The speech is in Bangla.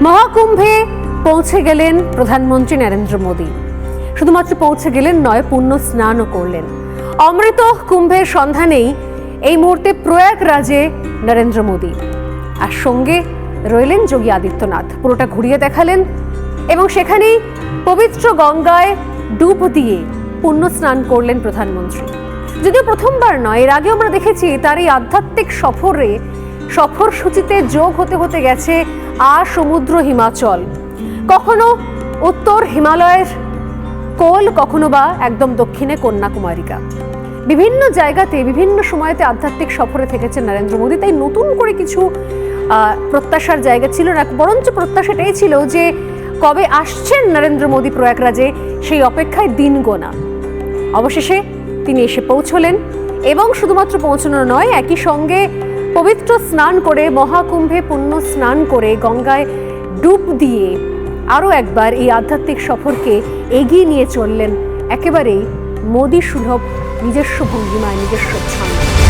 মহাকুম্ভে পৌঁছে গেলেন প্রধানমন্ত্রী নরেন্দ্র মোদী। শুধুমাত্র পৌঁছে গেলেন নয়, পুণ্য স্নানও করলেন। অমৃত কুম্ভের সন্ধানেই এই মুহূর্তে প্রয়াগরাজে নরেন্দ্র মোদী, আর সঙ্গে রইলেন যোগী আদিত্যনাথ। পুরোটা ঘুরিয়ে দেখালেন এবং সেখানেই পবিত্র গঙ্গায় ডুব দিয়ে পুণ্য স্নান করলেন প্রধানমন্ত্রী। যদিও প্রথমবার নয়, এর আগেও আমরা দেখেছি তার এই আধ্যাত্মিক সফরসূচিতে যোগ হতে হতে গেছে সমুদ্র হিমাচল, কখনো উত্তর হিমালয়ের কোল, কখনো বা একদম দক্ষিণে কন্যাকুমারিকা। বিভিন্ন জায়গাতে বিভিন্ন সময়তে আধ্যাত্মিক সফরে থেকেছেন নরেন্দ্র মোদী। তাই নতুন করে কিছু প্রত্যাশার জায়গা ছিল না, বরঞ্চ প্রত্যাশাটাই ছিল যে কবে আসছেন নরেন্দ্র মোদী প্রয়াগরাজে, সেই অপেক্ষায় দিন গোনা। অবশেষে তিনি এসে পৌঁছলেন এবং শুধুমাত্র পৌঁছানো নয়, একই সঙ্গে পবিত্র স্নান করে, মহাকুম্ভে পুণ্য স্নান করে, গঙ্গায় ডুব দিয়ে আরও একবার এই আধ্যাত্মিক সফরকে এগিয়ে নিয়ে চললেন একেবারেই মোদী সুলভ নিজস্ব ভঙ্গিমায়, নিজস্ব ছন্দে।